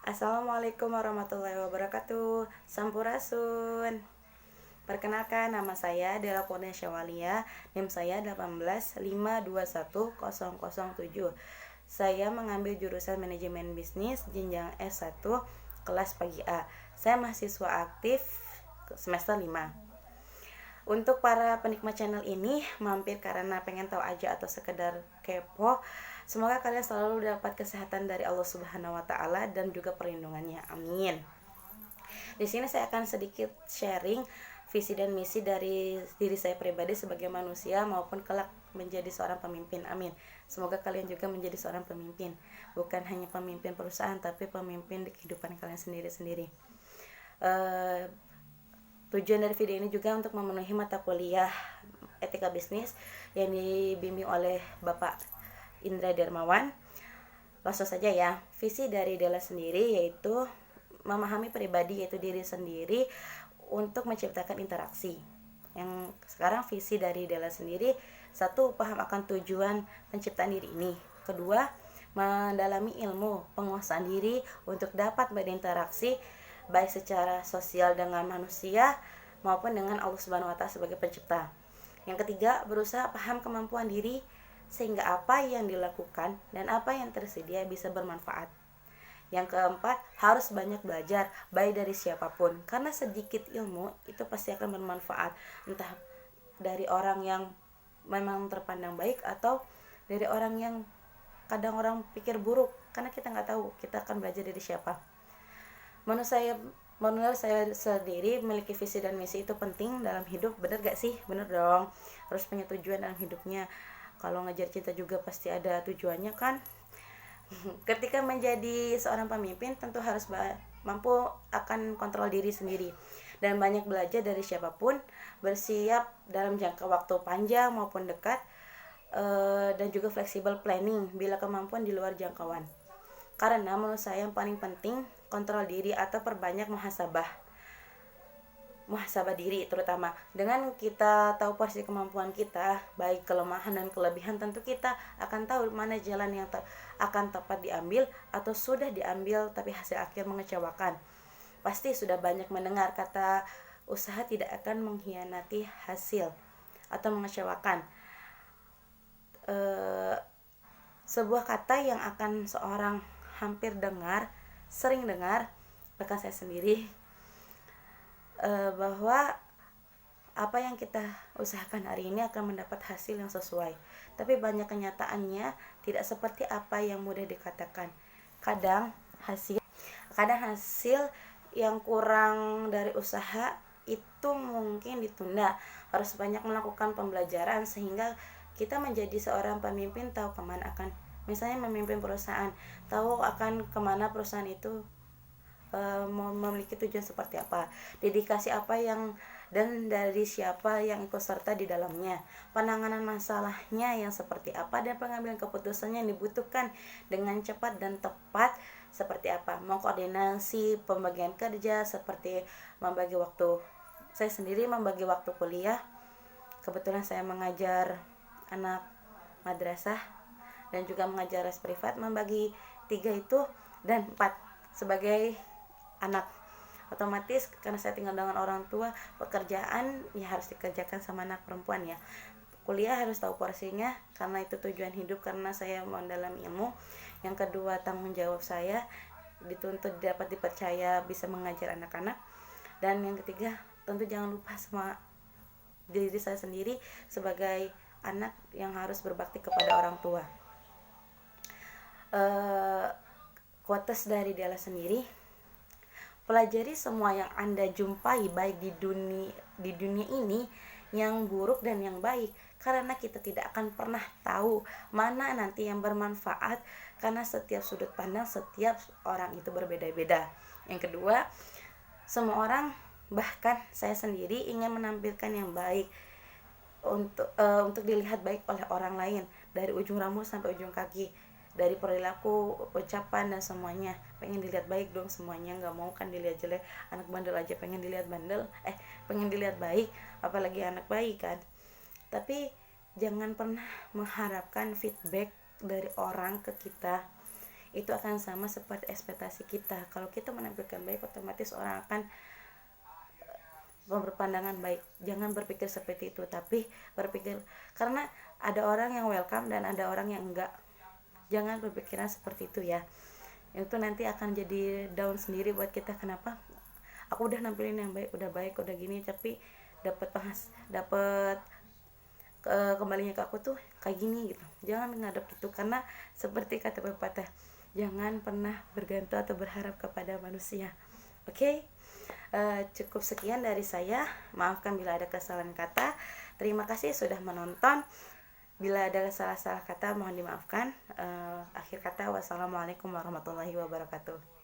Assalamualaikum warahmatullahi wabarakatuh. Sampurasun. Perkenalkan, nama saya Dela Kurnia Syawalia. NIM saya 185210007. Saya mengambil jurusan manajemen bisnis jenjang S1 kelas pagi A. Saya mahasiswa aktif semester 5. Untuk para penikmat channel ini, mampir karena pengen tahu aja atau sekedar kepo. Semoga kalian selalu dapat kesehatan dari Allah Subhanahu wa taala dan juga perlindungannya. Amin. Di sini saya akan sedikit sharing visi dan misi dari diri saya pribadi sebagai manusia maupun kelak menjadi seorang pemimpin. Amin. Semoga kalian juga menjadi seorang pemimpin. Bukan hanya pemimpin perusahaan, tapi pemimpin di kehidupan kalian sendiri-sendiri. Tujuan dari video ini juga untuk memenuhi mata kuliah etika bisnis yang dibimbing oleh Bapak Indra Darmawan. Langsung saja ya. Visi dari Dela sendiri yaitu memahami pribadi, yaitu diri sendiri, untuk menciptakan interaksi. Yang sekarang visi dari Dela sendiri, satu, paham akan tujuan penciptaan diri ini. Kedua, mendalami ilmu penguasaan diri untuk dapat berinteraksi baik secara sosial dengan manusia maupun dengan Allah Subhanahu wa taala sebagai pencipta. Yang ketiga, berusaha paham kemampuan diri sehingga apa yang dilakukan dan apa yang tersedia bisa bermanfaat. Yang keempat, harus banyak belajar baik dari siapapun, karena sedikit ilmu itu pasti akan bermanfaat, entah dari orang yang memang terpandang baik atau dari orang yang kadang orang pikir buruk, karena kita nggak tahu kita akan belajar dari siapa. Menurut saya sendiri, memiliki visi dan misi itu penting dalam hidup. Bener gak sih? Bener dong, harus punya tujuan dalam hidupnya. Kalau ngejar cinta juga pasti ada tujuannya kan. Ketika menjadi seorang pemimpin, tentu harus mampu akan kontrol diri sendiri dan banyak belajar dari siapapun, bersiap dalam jangka waktu panjang maupun dekat, dan juga fleksibel planning bila kemampuan di luar jangkauan. Karena menurut saya yang paling penting, kontrol diri atau perbanyak muhasabah diri, terutama dengan kita tahu porsi kemampuan kita, baik kelemahan dan kelebihan, tentu kita akan tahu mana jalan yang akan tepat diambil atau sudah diambil tapi hasil akhir mengecewakan. Pasti sudah banyak mendengar kata usaha tidak akan mengkhianati hasil atau mengecewakan. Sebuah kata yang akan seorang sering dengar, bahkan saya sendiri, bahwa apa yang kita usahakan hari ini akan mendapat hasil yang sesuai. Tapi banyak kenyataannya tidak seperti apa yang mudah dikatakan. Kadang hasil yang kurang dari usaha itu mungkin ditunda. Harus banyak melakukan pembelajaran sehingga kita menjadi seorang pemimpin, tahu kemana akan, misalnya memimpin perusahaan, tahu akan kemana perusahaan itu memiliki tujuan seperti apa, dedikasi apa yang dan dari siapa yang ikut serta di dalamnya, penanganan masalahnya yang seperti apa, dan pengambilan keputusannya yang dibutuhkan dengan cepat dan tepat seperti apa, mengkoordinasi pembagian kerja seperti membagi waktu. Saya sendiri membagi waktu kuliah, kebetulan saya mengajar anak madrasah dan juga mengajar les privat, membagi 3 itu dan 4 sebagai anak. Otomatis karena saya tinggal dengan orang tua, pekerjaan ya harus dikerjakan sama anak perempuan ya. Kuliah harus tahu porsinya karena itu tujuan hidup, karena saya mendalami ilmu. Yang kedua, tanggung jawab saya dituntut dapat dipercaya bisa mengajar anak-anak. Dan yang ketiga, tentu jangan lupa sama diri saya sendiri sebagai anak yang harus berbakti kepada orang tua. Quotes dari Dela sendiri, pelajari semua yang Anda jumpai baik di dunia ini, yang buruk dan yang baik, karena kita tidak akan pernah tahu mana nanti yang bermanfaat, karena setiap sudut pandang setiap orang itu berbeda-beda. Yang kedua, semua orang, bahkan saya sendiri, ingin menampilkan yang baik untuk dilihat baik oleh orang lain, dari ujung rambut sampai ujung kaki, dari perilaku, ucapan, dan semuanya pengen dilihat baik dong semuanya, nggak mau kan dilihat jelek. Anak bandel aja pengen dilihat pengen dilihat baik, apalagi anak baik kan. Tapi jangan pernah mengharapkan feedback dari orang ke kita, itu akan sama seperti ekspektasi kita. Kalau kita menampilkan baik, otomatis orang akan berpandangan baik. Jangan berpikir seperti itu, tapi berpikir, karena ada orang yang welcome dan ada orang yang enggak. Jangan berpikiran seperti itu ya, itu nanti akan jadi down sendiri buat kita. Kenapa aku udah nampilin yang baik, udah gini, tapi dapat kembalinya ke aku tuh kayak gini gitu. Jangan ngadep gitu, karena seperti kata pepatah, jangan pernah bergantung atau berharap kepada manusia. Oke, cukup sekian dari saya. Maafkan bila ada kesalahan kata. Terima kasih sudah menonton. Bila ada salah-salah kata mohon dimaafkan. Akhir kata, wassalamualaikum warahmatullahi wabarakatuh.